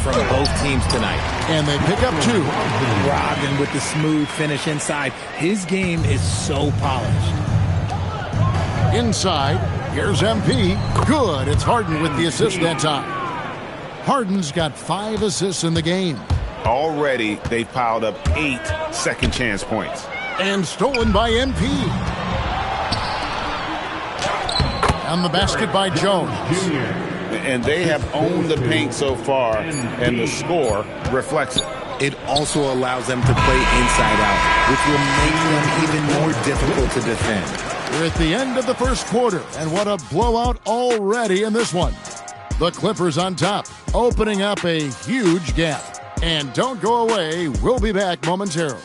from both teams tonight. And they pick up 2. Brogdon with the smooth finish inside. His game is so polished. Inside, here's MP. Good. It's Harden with the assist that time. Harden's got 5 assists in the game. Already, they've piled up 8 second chance points. And stolen by MP. And the basket by Jones. And they have owned the paint so far, and the score reflects it. It also allows them to play inside out, which will make them even more difficult to defend. We're at the end of the first quarter, and what a blowout already in this one. The Clippers on top, opening up a huge gap. And don't go away, we'll be back momentarily.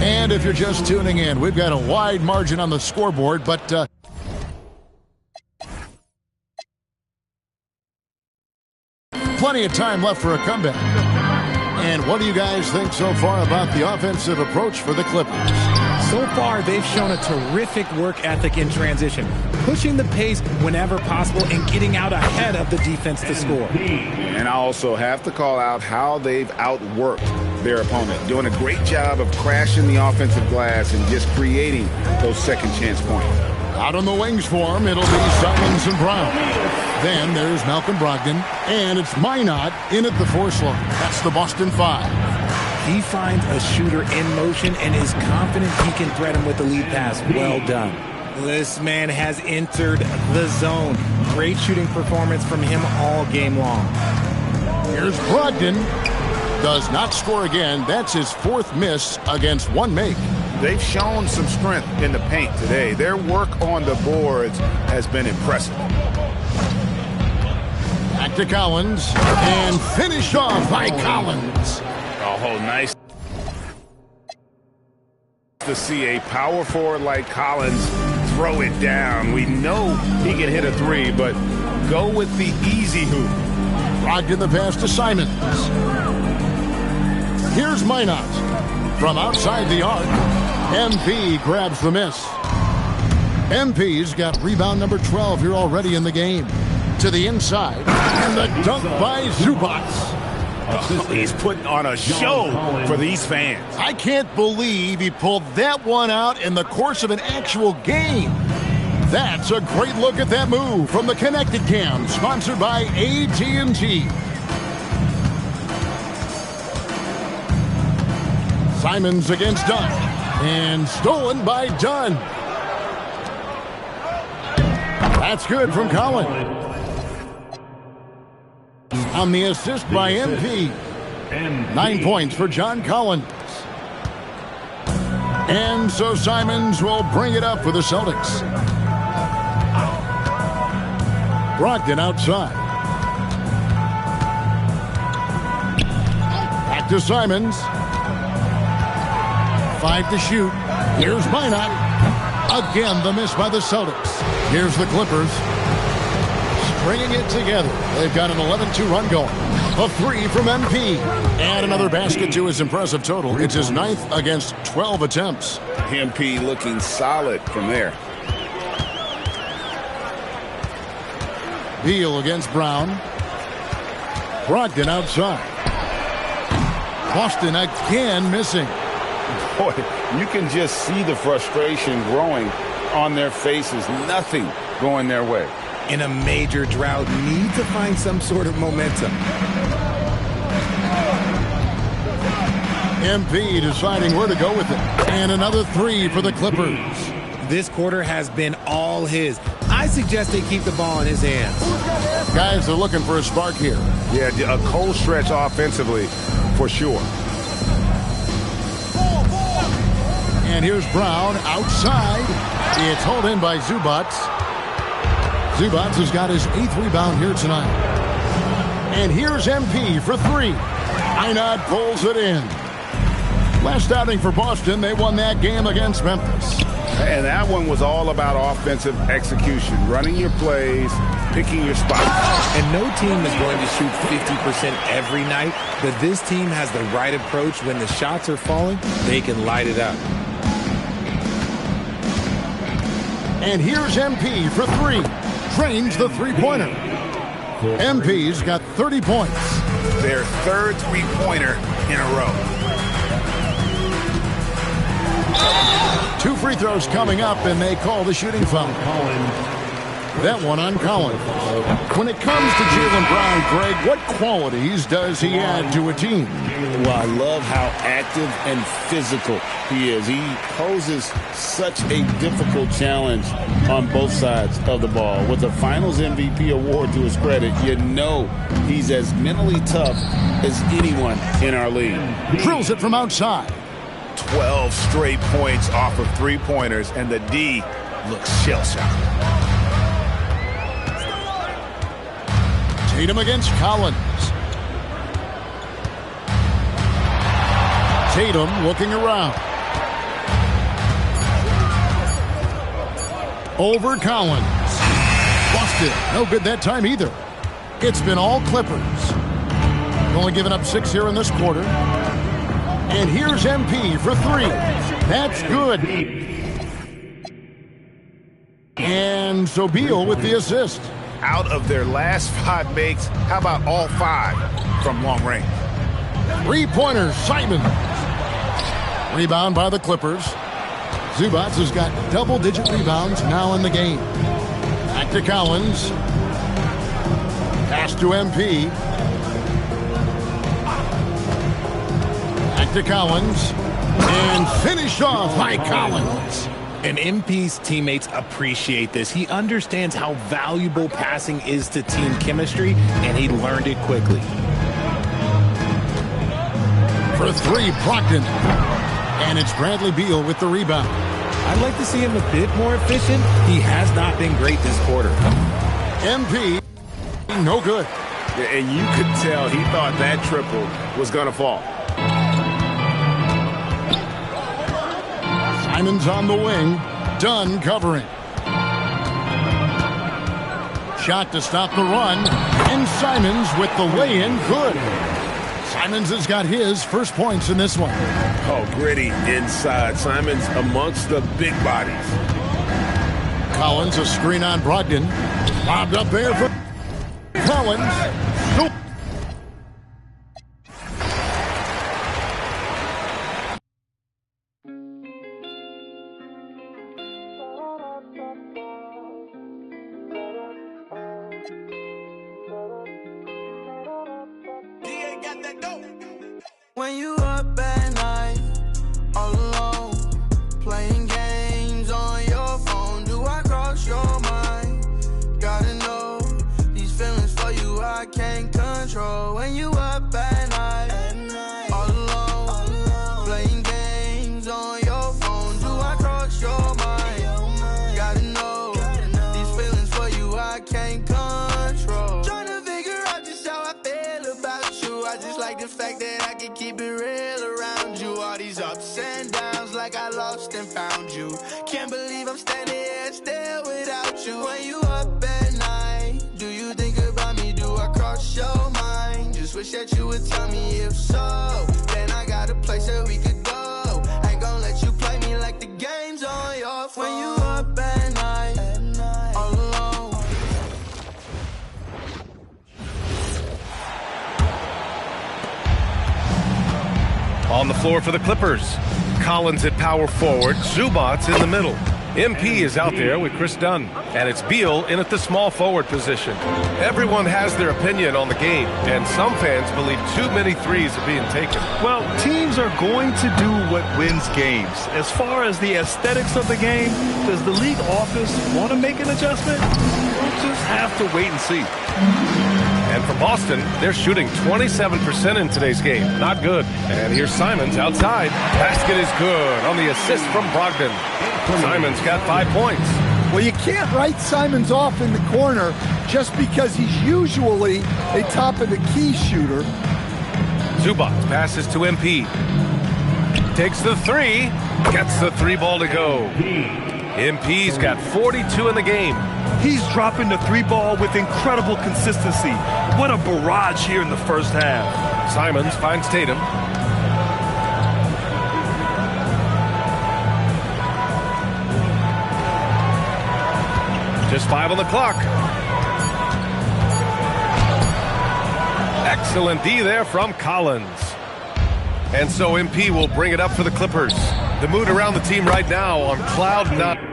And if you're just tuning in, we've got a wide margin on the scoreboard, but plenty of time left for a comeback. And what do you guys think so far about the offensive approach for the Clippers? So far, they've shown a terrific work ethic in transition, pushing the pace whenever possible and getting out ahead of the defense to score. And I also have to call out how they've outworked their opponent, doing a great job of crashing the offensive glass and just creating those second chance points. Out on the wings for him, it'll be Simons and Brown. Then there's Malcolm Brogdon, and it's Minot in at the 4 slot. That's the Boston 5. He finds a shooter in motion and is confident he can thread him with the lead pass. Well done. This man has entered the zone. Great shooting performance from him all game long. Here's Brogdon. Does not score again. That's his 4th miss against 1 make. They've shown some strength in the paint today. Their work on the boards has been impressive. Back to Collins, and finished off by Collins. Oh, nice to see a power forward like Collins throw it down. We know he can hit a 3, but go with the easy hoop. Brogdon the pass to Simons. Here's Minot. From outside the arc, MP grabs the miss. MP's got rebound number 12 here already in the game. To the inside, and the dunk by Zubac. Oh, he's putting on a show for these fans. I can't believe he pulled that one out in the course of an actual game. That's a great look at that move from the Connected Cam, sponsored by AT&T. Simons against Dunn, and stolen by Dunn. That's good from Collins. On the assist by MP. 9 points for John Collins. And so Simons will bring it up for the Celtics. Brogdon outside. Back to Simons. 5 to shoot. Here's Minot. Again, the miss by the Celtics. Here's the Clippers. Bringing it together. They've got an 11-2 run going. A 3 from MP. And another basket to his impressive total. It's his 9th against 12 attempts. MP looking solid from there. Beal against Brown. Brogdon outside. Boston again missing. Boy, you can just see the frustration growing on their faces. Nothing going their way. In a major drought, need to find some sort of momentum. MP deciding where to go with it. And another 3 for the Clippers. This quarter has been all his. I suggest they keep the ball in his hands. Guys are looking for a spark here. Yeah, a cold stretch offensively for sure. And here's Brown outside. It's hauled in by Zubac. Zubac has got his 8th rebound here tonight. And here's MP for 3. Minot pulls it in. Last outing for Boston, they won that game against Memphis. And that one was all about offensive execution, running your plays, picking your spot. And no team is going to shoot 50% every night, but this team has the right approach. When the shots are falling, they can light it up. And here's MP for three. Drains the three-pointer. MP's got 30 points. Their third three-pointer in a row. 2 free throws coming up, and they call the shooting foul. That one on Collins. When it comes to Jaylen Brown, Greg, what qualities does he add to a team? Well, I love how active and physical he is. He poses such a difficult challenge on both sides of the ball. With a Finals MVP award to his credit, you know he's as mentally tough as anyone in our league. Drills it from outside. 12 straight points off of three-pointers, and the D looks shell-shocked. Tatum against Collins. Tatum looking around. Over Collins. Busted. No good that time either. It's been all Clippers. Only giving up 6 here in this quarter. And here's MP for three. That's good. And so Beal with the assist. Out of their last 5 makes, how about all 5 from long range? Three-pointers, Simon. Rebound by the Clippers. Zubac has got double-digit rebounds now in the game. Back to Collins. Pass to MP. Back to Collins. And finished off by Collins. And MP's teammates appreciate this. He understands how valuable passing is to team chemistry, and he learned it quickly. For three, Brogdon. And it's Bradley Beal with the rebound. I'd like to see him a bit more efficient. He has not been great this quarter. MP, no good. And you could tell he thought that triple was going to fall. Simon's on the wing. Dunn covering. Shot to stop the run. And Simons with the lay-in good. Simons has got his first points in this one. Oh, gritty inside. Simons amongst the big bodies. Collins, a screen on Brogdon. Lobbed up there for Collins. When you up at night, all alone, playing games on your phone, do I cross your mind? Gotta know, these feelings for you I can't control. When you up at night, all alone, playing games on your phone, do I cross your mind? Gotta know, these feelings for you I can't control. Trying to figure out just how I feel about you. I just like the fact that I can keep it real around you. All these ups and downs like I lost and found you. Can't believe I'm standing here still without you. When you up at night, do you think about me? Do I cross your mind? Just wish that you would tell me if so. Then I got a place that we could go. Ain't gonna let you play me like the game's on your phone. When you up at night, all alone. On the floor for the Clippers, Collins at power forward, Zubac in the middle. MP is out there with Chris Dunn, and it's Beal in at the small forward position. Everyone has their opinion on the game, and some fans believe too many threes are being taken. Well, teams are going to do what wins games. As far as the aesthetics of the game, does the league office want to make an adjustment? We'll just have to wait and see. And for Boston, they're shooting 27% in today's game. Not good. And here's Simons outside. Basket is good on the assist from Brogdon. Simons got 5 points. Well, you can't write Simons off in the corner just because he's usually a top-of-the-key shooter. Zubac passes to MP. Takes the three. Gets the three ball to go. MP's got 42 in the game. He's dropping the three ball with incredible consistency. What a barrage here in the first half. Simons finds Tatum. Just 5 on the clock. Excellent D there from Collins. And so MP will bring it up for the Clippers. The mood around the team right now on cloud 9.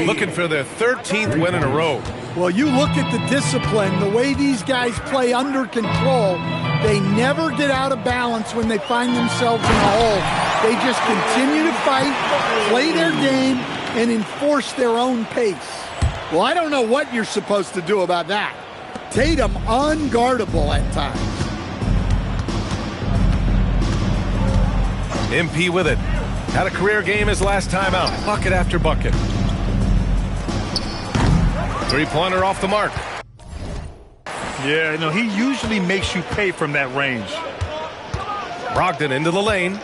Looking for their 13th win in a row. Well, you look at the discipline, the way these guys play under control, they never get out of balance when they find themselves in a hole. They just continue to fight, play their game, and enforce their own pace. Well, I don't know what you're supposed to do about that. Tatum unguardable at times. MP with it. Had a career game his last time out. Bucket after bucket. Three-pointer off the mark. Yeah, no, he usually makes you pay from that range. Brogdon into the lane.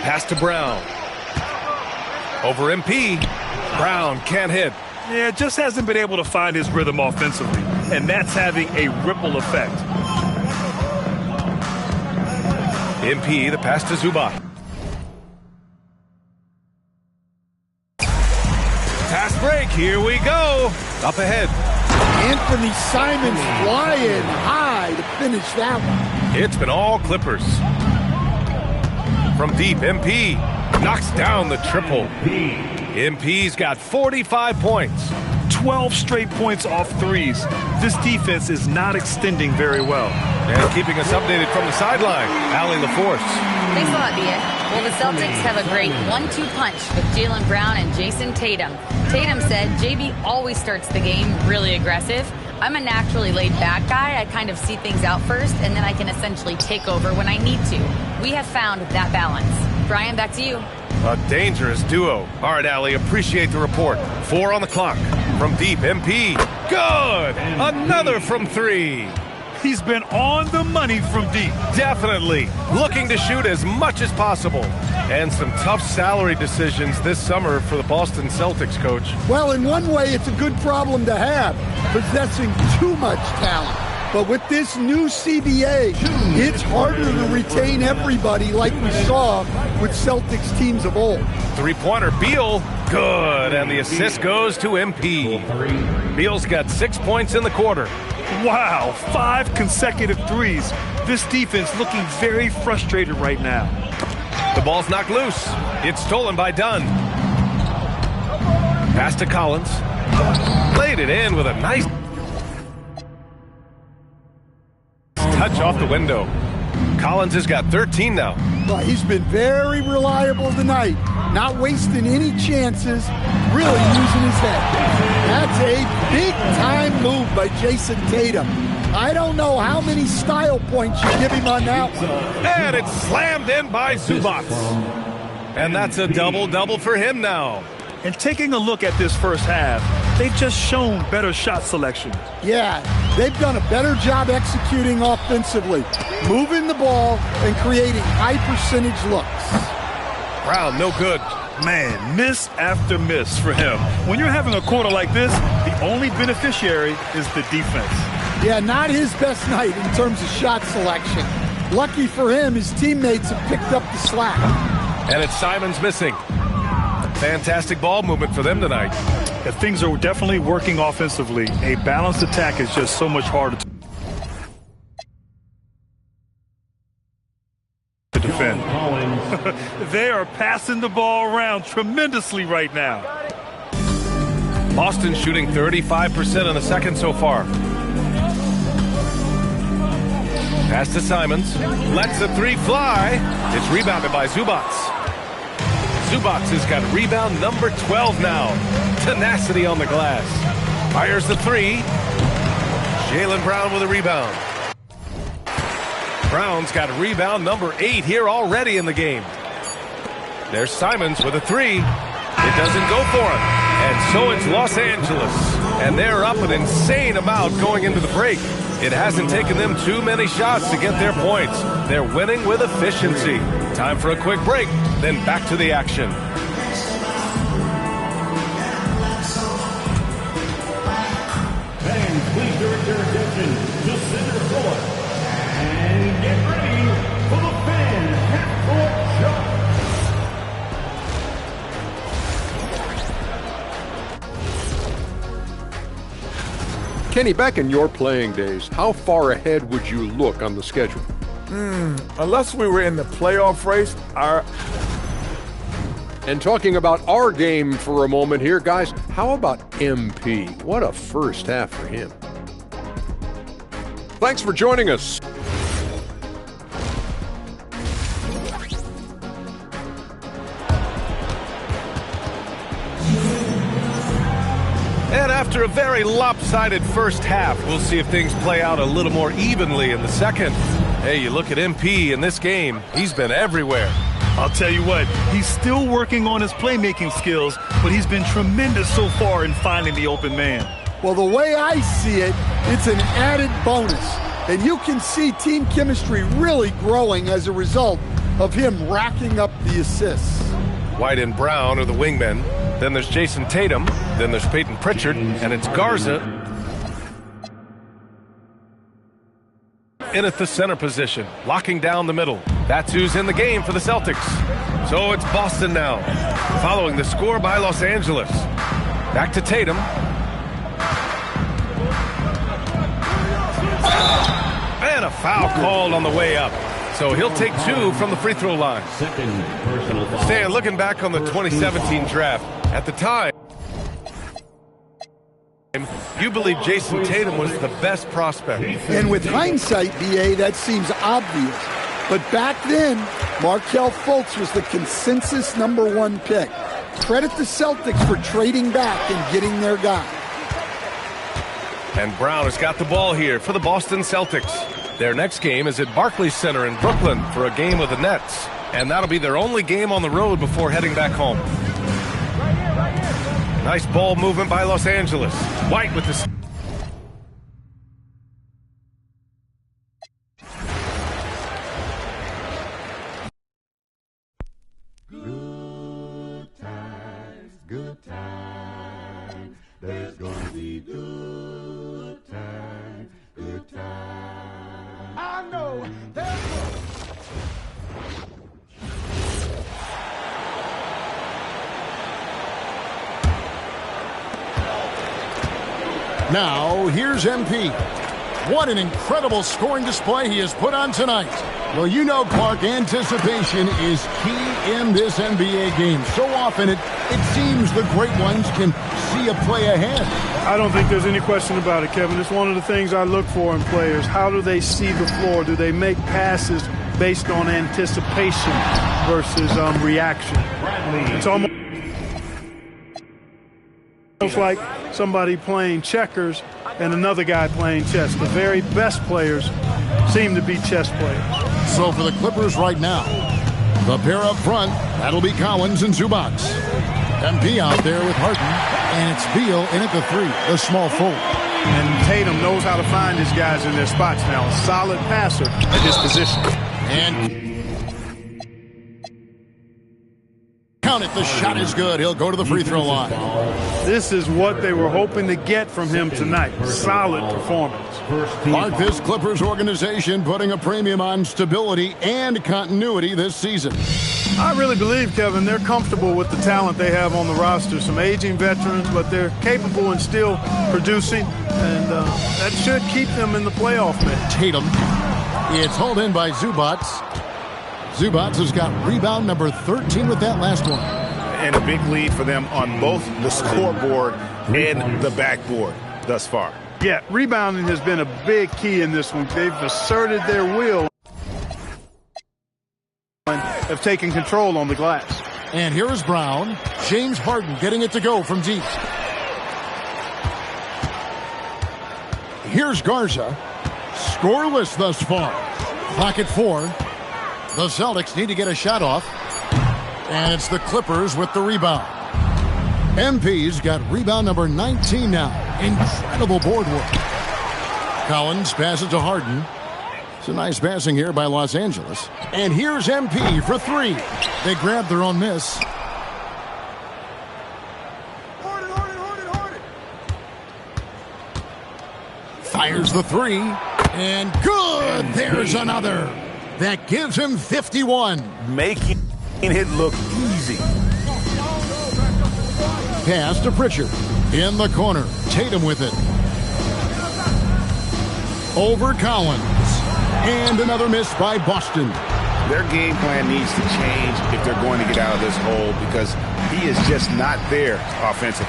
Pass to Brown. Over MP. Brown can't hit. Yeah, just hasn't been able to find his rhythm offensively, and that's having a ripple effect. MP, the pass to Zubac. Pass break, here we go. Up ahead. Anthony Simons flying high to finish that one. It's been all Clippers. From deep, MP knocks down the triple. MP's got 45 points. 12 straight points off threes. This defense is not extending very well. And keeping us updated from the sideline, Allie LaForce. Thanks a lot, Bia. Well, the Celtics have a great 1-2 punch with Jaylen Brown and Jason Tatum. Tatum said, JB always starts the game really aggressive. I'm a naturally laid-back guy. I kind of see things out first, and then I can essentially take over when I need to. We have found that balance. Brian, back to you. A dangerous duo. All right, Allie, appreciate the report. 4 on the clock. From deep, MP. Good! Another from 3. He's been on the money from deep. Definitely. Looking to shoot as much as possible. And some tough salary decisions this summer for the Boston Celtics, coach. Well, in one way, it's a good problem to have, possessing too much talent. But with this new CBA, it's harder to retain everybody like we saw with Celtics teams of old. Three-pointer, Beal. Good. And the assist goes to MP. Beal's got 6 points in the quarter. Wow, 5 consecutive threes. This defense looking very frustrated right now. The ball's knocked loose. It's stolen by Dunn. Pass to Collins. Played it in with a nice touch off the window. Collins has got 13 now. Well, he's been very reliable tonight. Not wasting any chances. Really using his head. That's a big-time move by Jason Tatum. I don't know how many style points you give him on that one. And it's slammed in by Zubac. And that's a double-double for him now. And taking a look at this first half, they've just shown better shot selection. Yeah, they've done a better job executing offensively, moving the ball and creating high-percentage looks. Brown, no good. Man, miss after miss for him. When you're having a quarter like this, the only beneficiary is the defense. Yeah, not his best night in terms of shot selection. Lucky for him, his teammates have picked up the slack. And it's Simons missing. Fantastic ball movement for them tonight. If things are definitely working offensively, a balanced attack is just so much harder to defend. They are passing the ball around tremendously right now. Boston shooting 35% in the second so far. Pass to Simons. Lets the three fly. It's rebounded by Zubac. Zubac has got rebound number 12 now. Tenacity on the glass. Fires the three. Jaylen Brown with a rebound. Brown's got rebound number 8 here already in the game. There's Simons with a three. It doesn't go for him. And so it's Los Angeles. and they're up an insane amount going into the break. It hasn't taken them too many shots to get their points. They're winning with efficiency. Time for a quick break, then back to the action. Fans, please direct your attention to center court and get ready for the fan half-court shot. Kenny, back in your playing days, how far ahead would you look on the schedule? Unless we were in the playoff race, And talking about our game for a moment here, guys, how about MP? What a first half for him. Thanks for joining us. And after a very lopsided first half, we'll see if things play out a little more evenly in the second. Hey, you look at MP in this game, he's been everywhere. I'll tell you what, he's still working on his playmaking skills, but he's been tremendous so far in finding the open man. Well, the way I see it, it's an added bonus. And you can see team chemistry really growing as a result of him racking up the assists. White and Brown are the wingmen. Then there's Jason Tatum. Then there's Peyton Pritchard. And it's Garza in at the center position, locking down the middle. That's who's in the game for the Celtics. So it's Boston now, following the score by Los Angeles. Back to Tatum. And a foul called on the way up. So he'll take 2 from the free throw line. Stan, looking back on the 2017 draft, at the time, you believe Jason Tatum was the best prospect. And with hindsight, BA, that seems obvious. But back then, Markelle Fultz was the consensus #1 pick. Credit the Celtics for trading back and getting their guy. And Brown has got the ball here for the Boston Celtics. Their next game is at Barclays Center in Brooklyn for a game of the Nets. And that'll be their only game on the road before heading back home. Nice ball movement by Los Angeles. White with the... Good times, there's gonna be good times, good times. I know there's Now, here's MP. What an incredible scoring display he has put on tonight. Well, you know, Clark, anticipation is key in this NBA game. So often it seems the great ones can see a play ahead. I don't think there's any question about it, Kevin. It's one of the things I look for in players. How do they see the floor? Do they make passes based on anticipation versus reaction? It's almost like somebody playing checkers and another guy playing chess. The very best players seem to be chess players. So for the Clippers right now, the pair up front, that'll be Collins and Zubac. MP out there with Harden, and it's Beal in at the 3, the small forward. And Tatum knows how to find his guys in their spots now. A solid passer at his position. And count it, the shot is good. He'll go to the free throw line. This is what they were hoping to get from him tonight. Solid performance. Mark, this Clippers organization putting a premium on stability and continuity this season. I really believe, Kevin, they're comfortable with the talent they have on the roster. Some aging veterans, but they're capable and still producing, and that should keep them in the playoff mix. Tatum. It's hauled in by Zubac. Zubac has got rebound number 13 with that last one. And a big lead for them on both the scoreboard and the backboard thus far. Yeah, rebounding has been a big key in this one. They've asserted their will and have taken control on the glass. And here is Brown. James Harden getting it to go from deep. Here's Garza. Scoreless thus far. Clock at 4. The Celtics need to get a shot off. And it's the Clippers with the rebound. MP's got rebound number 19 now. Incredible board work. Collins passes to Harden. It's a nice passing here by Los Angeles. And here's MP for three. They grab their own miss. Fires the three. And good. There's another. That gives him 51. Making it look easy. Pass to Pritchard. In the corner. Tatum with it. Over Collins. And another miss by Boston. Their game plan needs to change if they're going to get out of this hole because he is just not there offensively.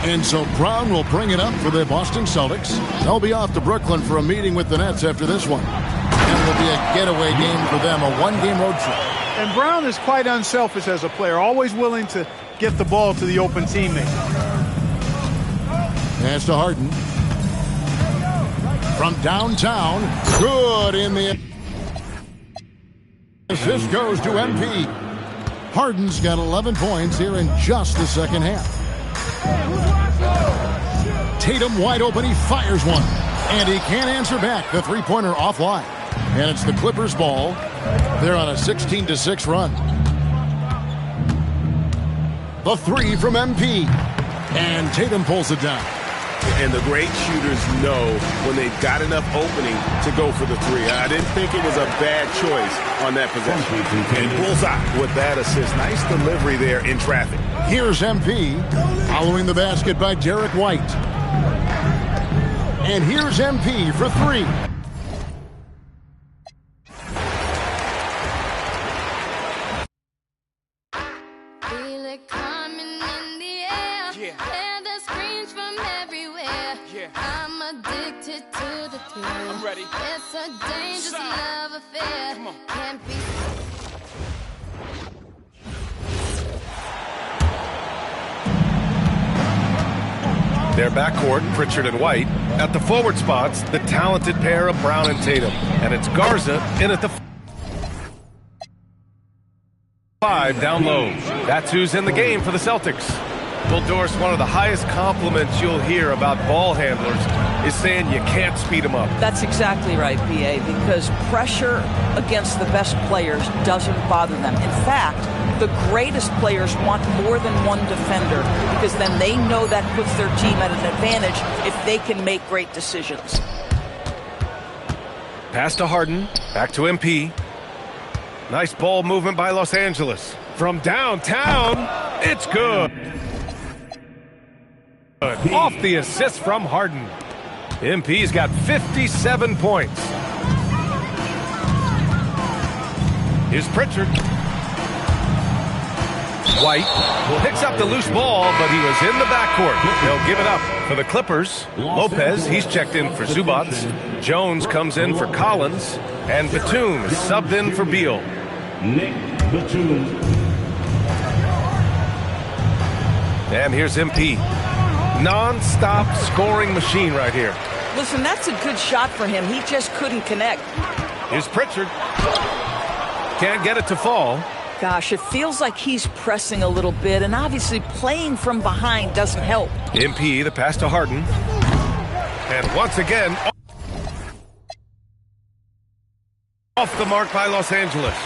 And so Brown will bring it up for the Boston Celtics. They'll be off to Brooklyn for a meeting with the Nets after this one. And it will be a getaway game for them, a one-game road trip. And Brown is quite unselfish as a player, always willing to get the ball to the open teammate. Pass to Harden. From downtown, good in the... Assist goes to MP. Harden's got 11 points here in just the second half. Tatum wide open, he fires one. And he can't answer back. The three-pointer offline. And it's the Clippers' ball. They're on a 16-6 run. The three from MP. And Tatum pulls it down. And the great shooters know when they've got enough opening to go for the three. I didn't think it was a bad choice on that possession. And bullseye with that assist. Nice delivery there in traffic. Here's MP following the basket by Derek White. And here's MP for three. Feel it coming in the air. Hear the screams from everywhere. I'm addicted to the thrill. I'm ready. It's a dangerous love affair. Can't be. Their backcourt, Pritchard and White. At the forward spots, the talented pair of Brown and Tatum. And it's Garza in at the 5 down low. That's who's in the game for the Celtics. Well, Doris, one of the highest compliments you'll hear about ball handlers is saying you can't speed them up. That's exactly right, B.A., because pressure against the best players doesn't bother them. In fact, the greatest players want more than one defender because then they know that puts their team at an advantage if they can make great decisions. Pass to Harden, back to MP. Nice ball movement by Los Angeles. From downtown, it's good. Off the assist from Harden. MP's got 57 points. Here's Pritchard. White picks up the loose ball, but he was in the backcourt. They'll give it up for the Clippers. Lopez, he's checked in for Zubac. Jones comes in for Collins. And Batum is subbed in for Beal. Nick Batum. And here's MP. Non-stop scoring machine right here. Listen, that's a good shot for him. He just couldn't connect. Here's Pritchard. Can't get it to fall. Gosh, it feels like he's pressing a little bit, and obviously playing from behind doesn't help. MP, the pass to Harden. And once again, off the mark by Los Angeles.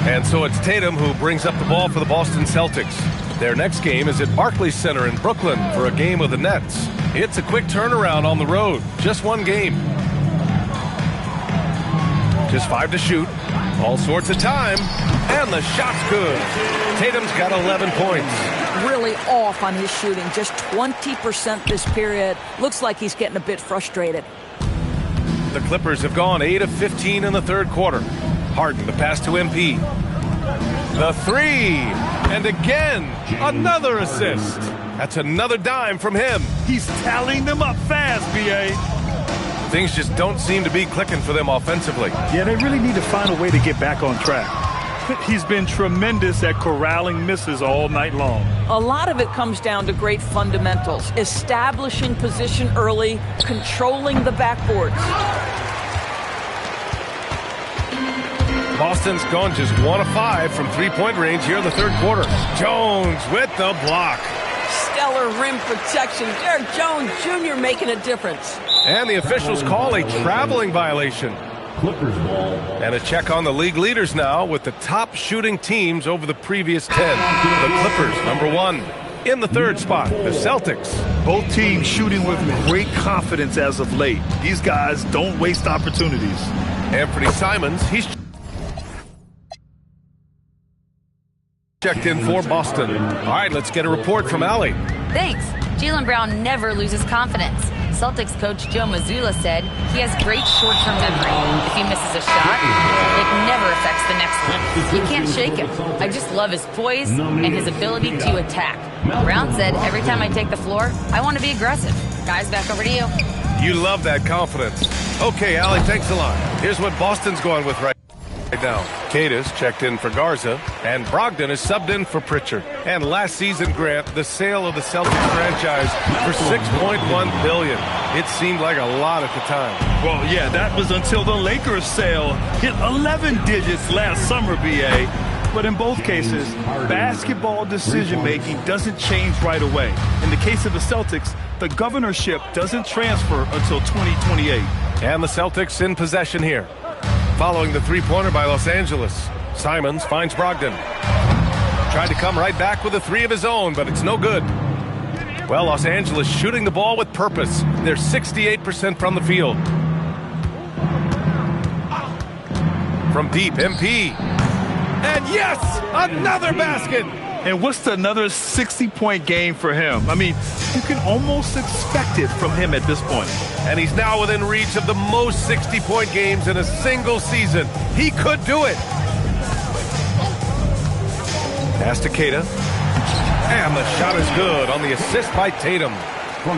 And so it's Tatum who brings up the ball for the Boston Celtics. Their next game is at Barclays Center in Brooklyn for a game of the Nets. It's a quick turnaround on the road. Just one game. Just 5 to shoot. All sorts of time. And the shot's good. Tatum's got 11 points. Really off on his shooting. Just 20% this period. Looks like he's getting a bit frustrated. The Clippers have gone 8 of 15 in the third quarter. Harden, the pass to MP. The three. And again, another assist. That's another dime from him. He's tallying them up fast, B.A. Things just don't seem to be clicking for them offensively. Yeah, they really need to find a way to get back on track. He's been tremendous at corralling misses all night long. A lot of it comes down to great fundamentals. Establishing position early, controlling the backboards. Boston's gone just 1 of 5 from three-point range here in the third quarter. Jones with the block. Stellar stellar rim protection. Derek Jones Jr. making a difference. And the officials call a traveling violation. Clippers ball. And a check on the league leaders now with the top shooting teams over the previous 10. The Clippers, number 1. In the third spot, the Celtics. Both teams shooting with great confidence as of late. These guys don't waste opportunities. Anthony Simons, he's checked in for Boston. All right, let's get a report from Allie. Thanks. Jaylen Brown never loses confidence. Celtics coach Joe Mazzulla said he has great short-term memory. If he misses a shot, it never affects the next one. You can't shake him. I just love his poise and his ability to attack. Brown said, every time I take the floor, I want to be aggressive. Guys, back over to you. You love that confidence. Okay, Allie, thanks a lot. Here's what Boston's going with right now. Cadiz checked in for Garza, and Brogdon is subbed in for Pritchard. And last season, Grant, the sale of the Celtics franchise for $6.1 billion. It seemed like a lot at the time. Well, yeah, that was until the Lakers sale hit 11 digits last summer, BA. But in both cases, basketball decision-making doesn't change right away. In the case of the Celtics, the governorship doesn't transfer until 2028. And the Celtics in possession here. Following the three-pointer by Los Angeles, Simons finds Brogdon. Tried to come right back with a three of his own, but it's no good. Well, Los Angeles shooting the ball with purpose. They're 68% from the field. From deep, MP. And yes, another basket. And what's another 60-point game for him? I mean, you can almost expect it from him at this point. And he's now within reach of the most 60-point games in a single season. He could do it. Pass to Queta. And the shot is good on the assist by Tatum.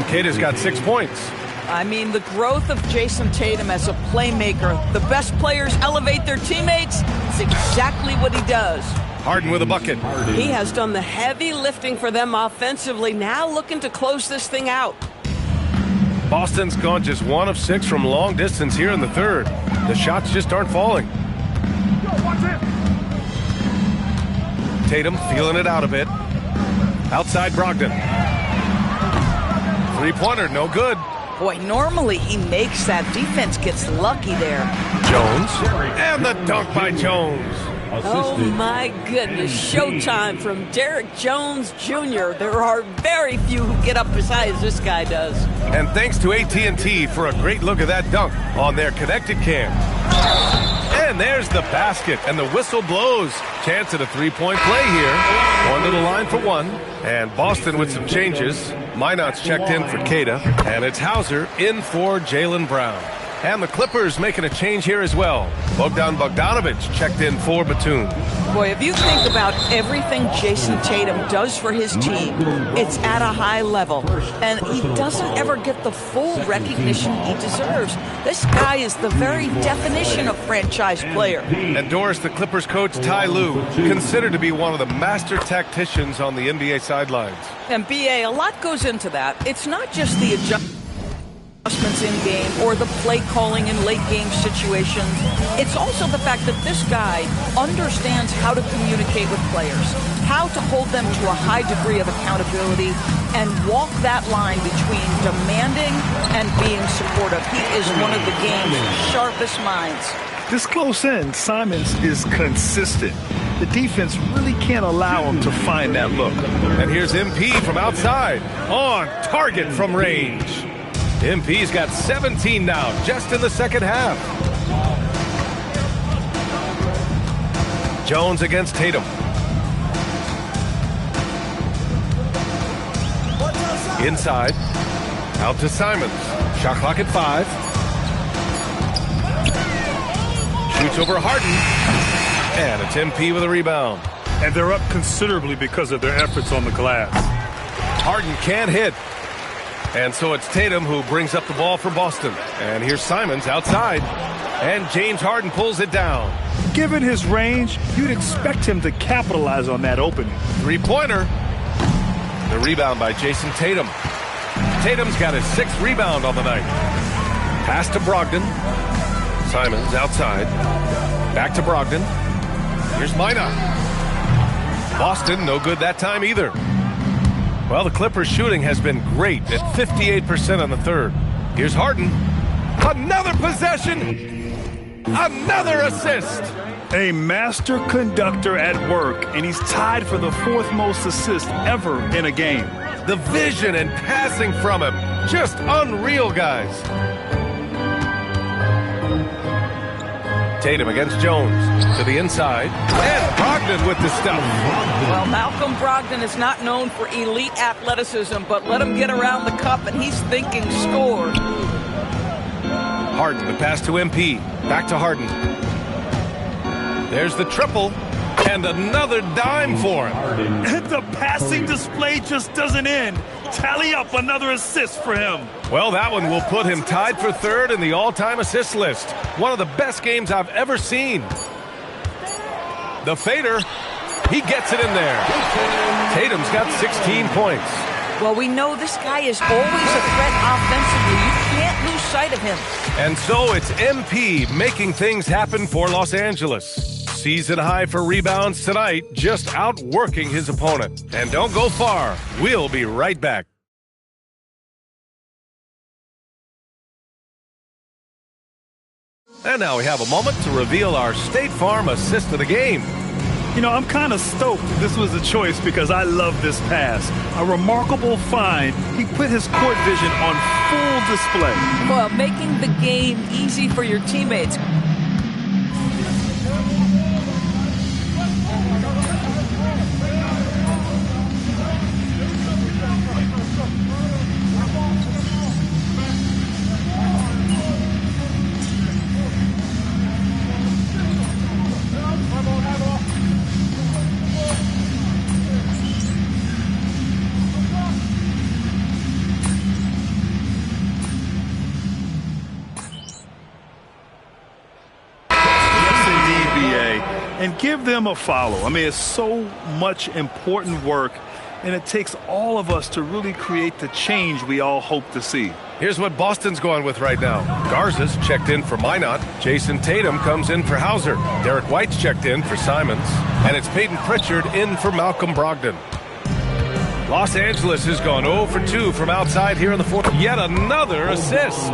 Queta's got 6 points. I mean, the growth of Jason Tatum as a playmaker. The best players elevate their teammates. It's exactly what he does. Harden with a bucket. He has done the heavy lifting for them offensively, now looking to close this thing out. Boston's gone just 1 of 6 from long distance here in the third. The shots just aren't falling. Tatum feeling it out a bit. Outside Brogdon. Three-pointer, no good. Boy, normally he makes that. Defense gets lucky there. Jones. And the dunk by Jones. Oh, my goodness. Showtime from Derek Jones Jr. There are very few who get up as high as this guy does. And thanks to AT&T for a great look at that dunk on their connected cam. And there's the basket, and the whistle blows. Chance at a three-point play here. One little line for one. And Boston with some changes. Minot's checked in for Queta. And it's Hauser in for Jaylen Brown. And the Clippers making a change here as well. Bogdan Bogdanovic checked in for Batum. Boy, if you think about everything Jason Tatum does for his team, it's at a high level. And he doesn't ever get the full recognition he deserves. This guy is the very definition of franchise player. And Doris, the Clippers coach Ty Lue, considered to be one of the master tacticians on the NBA sidelines. And BA, a lot goes into that. It's not just the adjustments in game or the play calling in late game situations. It's also the fact that this guy understands how to communicate with players, how to hold them to a high degree of accountability, and walk that line between demanding and being supportive. He is one of the game's sharpest minds. This close in, Simons is consistent. The defense really can't allow him to find that look. And here's MP from outside, on target from range. MP's got 17 now, just in the second half. Jones against Tatum. Inside. Out to Simons. Shot clock at 5. Shoots over Harden. And it's MP with a rebound. And they're up considerably because of their efforts on the glass. Harden can't hit. And so it's Tatum who brings up the ball for Boston. And here's Simons outside. And James Harden pulls it down. Given his range, you'd expect him to capitalize on that opening. Three-pointer. The rebound by Jason Tatum. Tatum's got his 6th rebound on the night. Pass to Brogdon. Simons outside. Back to Brogdon. Here's Minot. Boston, no good that time either. Well, the Clippers shooting has been great at 58% on the third. Here's Harden. Another possession. Another assist. A master conductor at work, and he's tied for the 4th most assists ever in a game. The vision and passing from him, just unreal, guys. Tatum against Jones to the inside, and Brogdon with the stuff. Well, Malcolm Brogdon is not known for elite athleticism, but let him get around the cup and he's thinking score. Harden, the pass to MP, back to Harden. There's the triple, and another dime for him. The passing display just doesn't end. Tally up another assist for him. Well, that one will put him tied for 3rd in the all-time assist list. One of the best games I've ever seen. The fader, he gets it in there. Tatum's got 16 points. Well, we know this guy is always a threat offensively. You can't lose sight of him. And so it's MP making things happen for Los Angeles. Season high for rebounds tonight, just outworking his opponent. And don't go far. We'll be right back. And now we have a moment to reveal our State Farm assist of the game. You know, I'm kind of stoked this was a choice because I love this pass. A remarkable find. He put his court vision on full display. Well, making the game easy for your teammates. And give them a follow. I mean, it's so much important work, and it takes all of us to really create the change we all hope to see. Here's what Boston's going with right now. Garza's checked in for Minot. Jason Tatum comes in for Hauser. Derek White's checked in for Simons. And it's Peyton Pritchard in for Malcolm Brogdon. Los Angeles has gone 0 for 2 from outside here in the 4th. Yet another assist.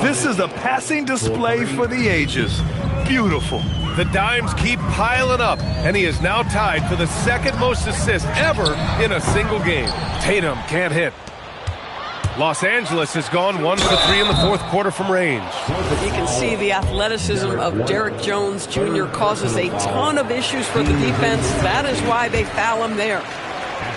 This is a passing display for the ages. Beautiful. The dimes keep piling up, and he is now tied for the 2nd most assists ever in a single game. Tatum can't hit. Los Angeles has gone 1 for 3 in the 4th quarter from range. You can see the athleticism of Derek Jones Jr. causes a ton of issues for the defense. That is why they foul him there.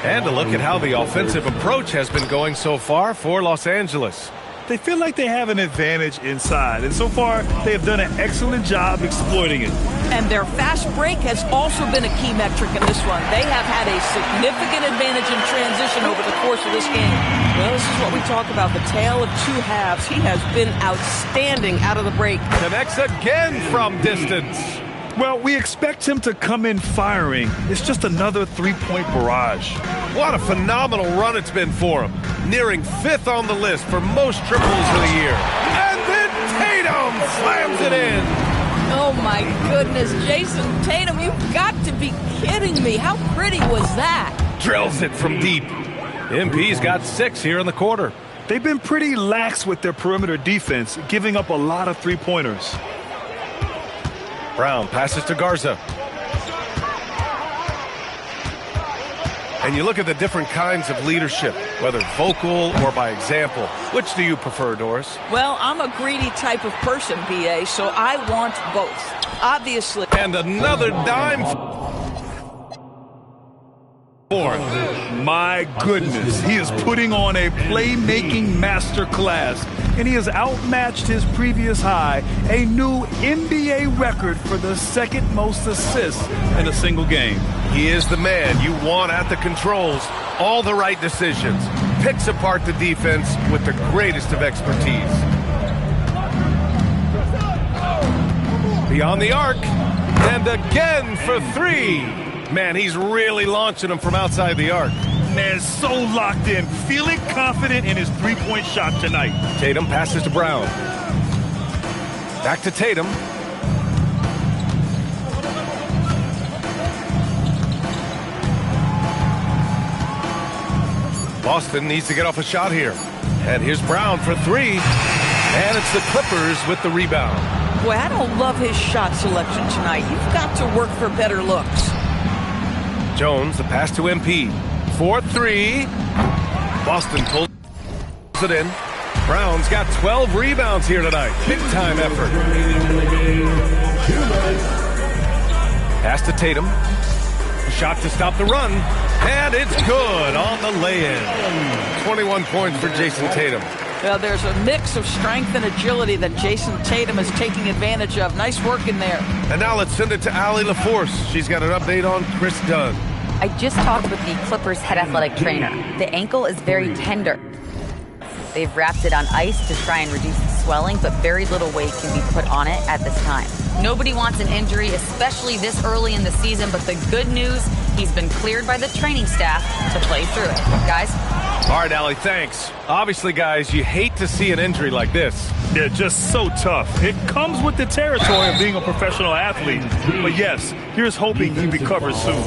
And to look at how the offensive approach has been going so far for Los Angeles. They feel like they have an advantage inside, and so far they have done an excellent job exploiting it. And their fast break has also been a key metric in this one. They have had a significant advantage in transition over the course of this game. Well, this is what we talk about, the tale of two halves. He has been outstanding out of the break. Connects again from distance. Well, we expect him to come in firing. It's just another three-point barrage. What a phenomenal run it's been for him. Nearing 5th on the list for most triples of the year. And then Tatum slams it in. Oh, my goodness. Jason Tatum, you've got to be kidding me. How pretty was that? Drills it from deep. MP's got 6 here in the quarter. They've been pretty lax with their perimeter defense, giving up a lot of three-pointers. Brown passes to Garza. And you look at the different kinds of leadership, whether vocal or by example. Which do you prefer, Doris? Well, I'm a greedy type of person, B.A., so I want both. Obviously. And another dime. My goodness, he is putting on a playmaking masterclass, and he has outmatched his previous high, a new NBA record for the 2nd most assists in a single game. He is the man you want at the controls. All the right decisions. Picks apart the defense with the greatest of expertise. Beyond the arc, and again for 3. Man, he's really launching them from outside the arc. Man, so locked in, feeling confident in his three-point shot tonight. Tatum passes to Brown. Back to Tatum. Boston needs to get off a shot here. And here's Brown for three. And it's the Clippers with the rebound. Boy, I don't love his shot selection tonight. You've got to work for better looks. Jones, the pass to MP. 4-3. Boston pulls it in. Brown's got 12 rebounds here tonight. Big time effort. Pass to Tatum. Shot to stop the run. And it's good on the lay-in. 21 points for Jason Tatum. Well, there's a mix of strength and agility that Jason Tatum is taking advantage of. Nice work in there. And now let's send it to Allie LaForce. She's got an update on Chris Dunn. I just talked with the Clippers head athletic trainer. The ankle is very tender. They've wrapped it on ice to try and reduce the swelling, but very little weight can be put on it at this time. Nobody wants an injury, especially this early in the season, but the good news, he's been cleared by the training staff to play through it. Guys? All right, Allie, thanks. Obviously, guys, you hate to see an injury like this. Yeah, just so tough. It comes with the territory of being a professional athlete. But yes, here's hoping he recovers soon.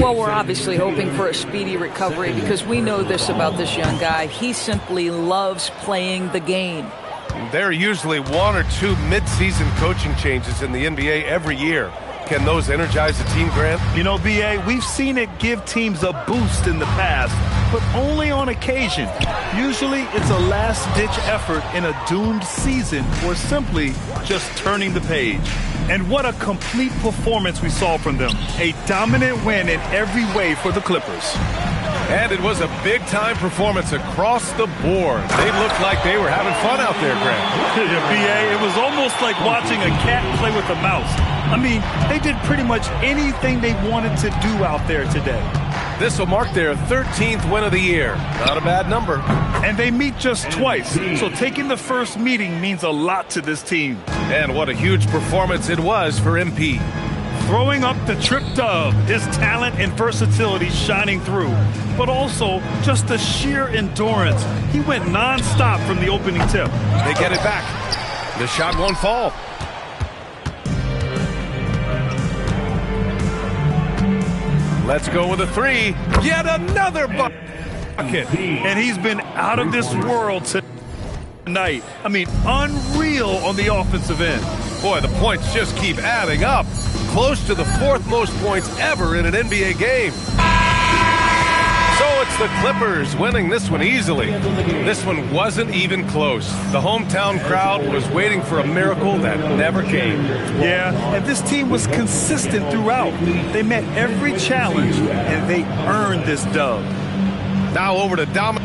Well, we're obviously hoping for a speedy recovery because we know this about this young guy. He simply loves playing the game. There are usually one or two mid-season coaching changes in the NBA every year. Can those energize the team, Grant? You know, B.A., we've seen it give teams a boost in the past, but only on occasion. Usually it's a last-ditch effort in a doomed season or simply just turning the page. And what a complete performance we saw from them. A dominant win in every way for the Clippers. And it was a big-time performance across the board. They looked like they were having fun out there, Grant. Yeah, B.A., it was almost like watching a cat play with a mouse. I mean, they did pretty much anything they wanted to do out there today. This will mark their 13th win of the year. Not a bad number. And they meet just twice, so taking the first meeting means a lot to this team. And what a huge performance it was for MP. Throwing up the trip dub, his talent and versatility shining through, but also just the sheer endurance. He went nonstop from the opening tip. They get it back. The shot won't fall. Let's go with a three. Yet another bucket. And he's been out of this world tonight. I mean, unreal on the offensive end. Boy, the points just keep adding up. Close to the fourth most points ever in an NBA game. So it's the Clippers winning this one easily. This one wasn't even close. The hometown crowd was waiting for a miracle that never came. Yeah, and this team was consistent throughout. They met every challenge, and they earned this dub. Now over to Dom.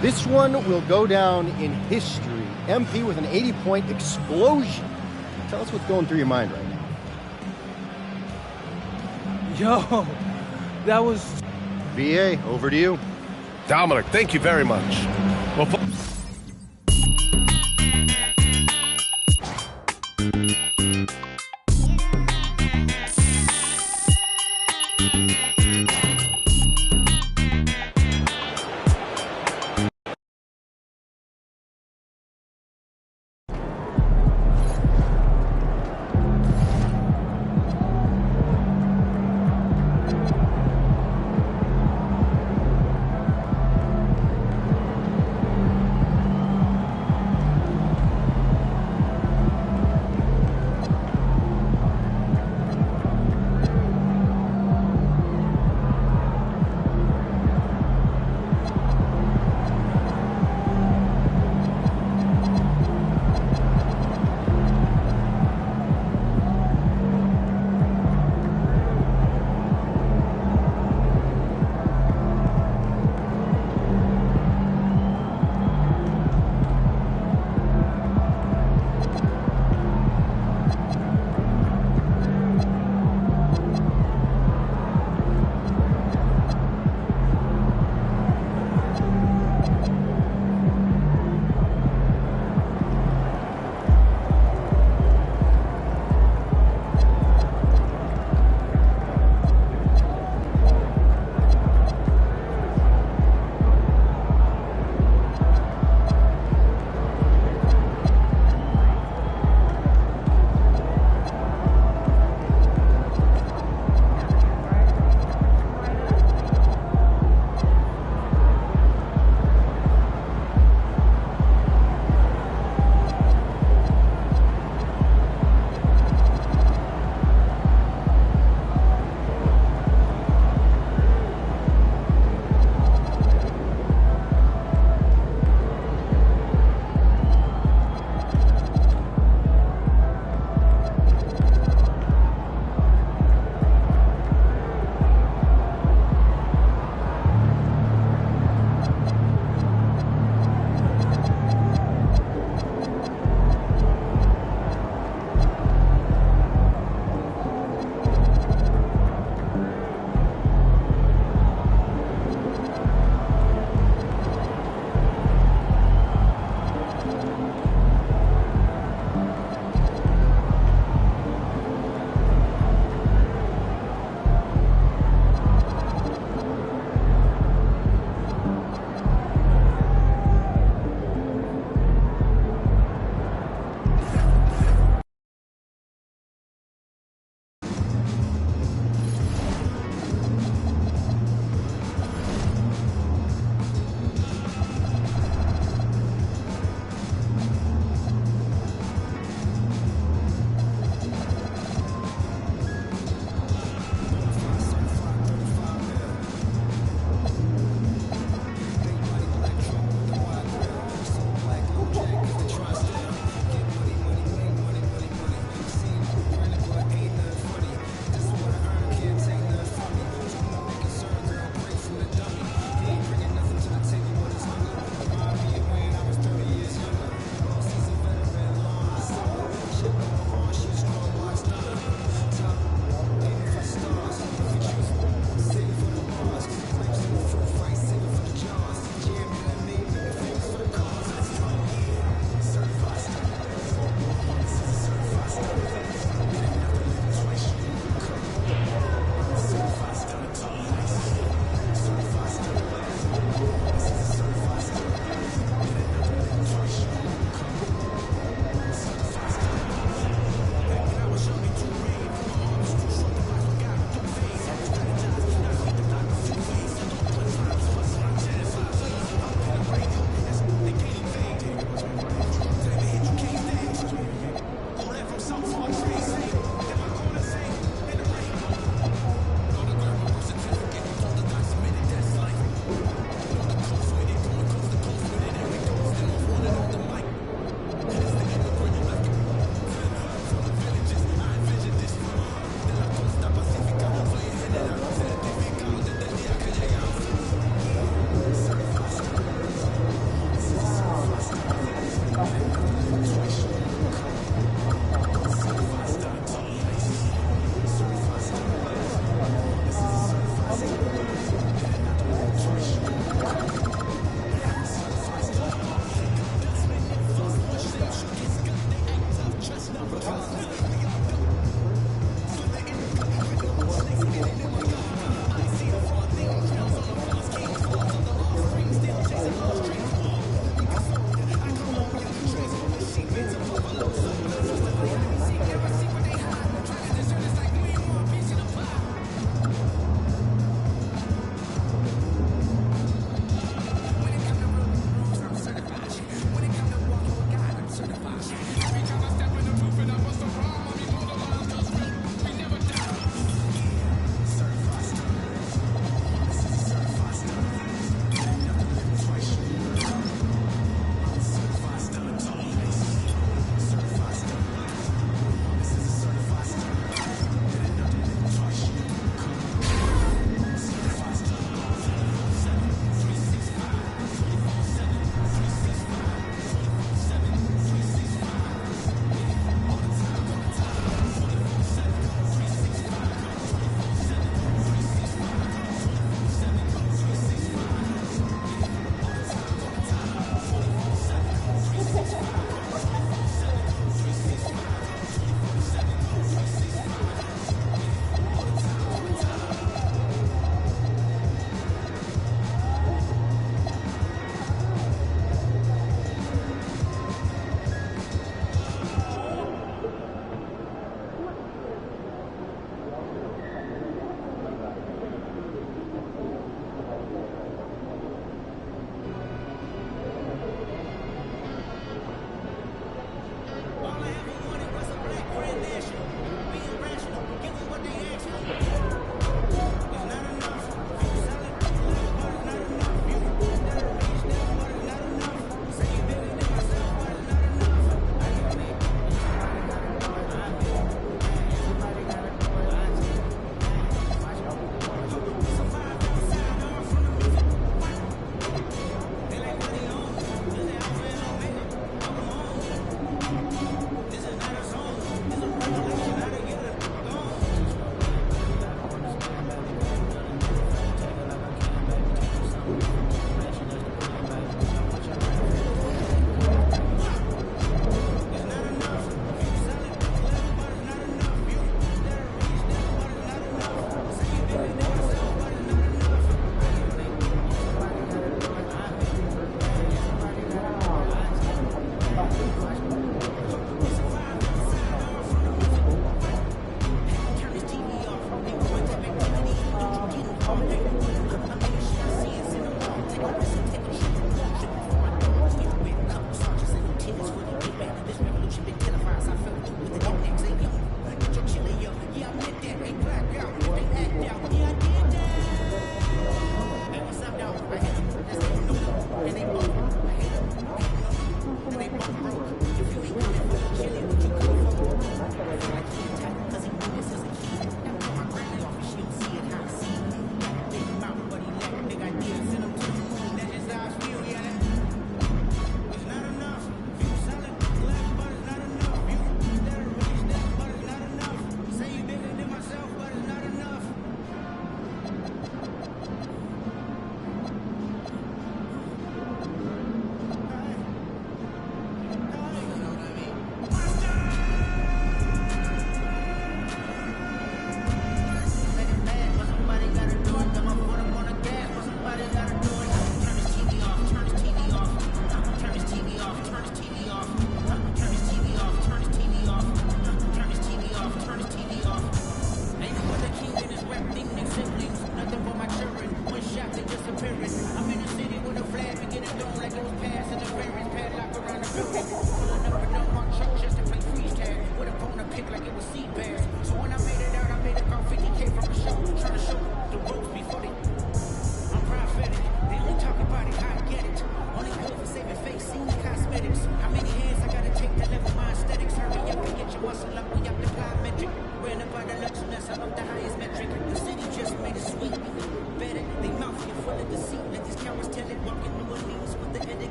This one will go down in history. MP with an 80-point explosion. Tell us what's going through your mind right now. Yo, that was... BA, over to you. Dominic, thank you very much.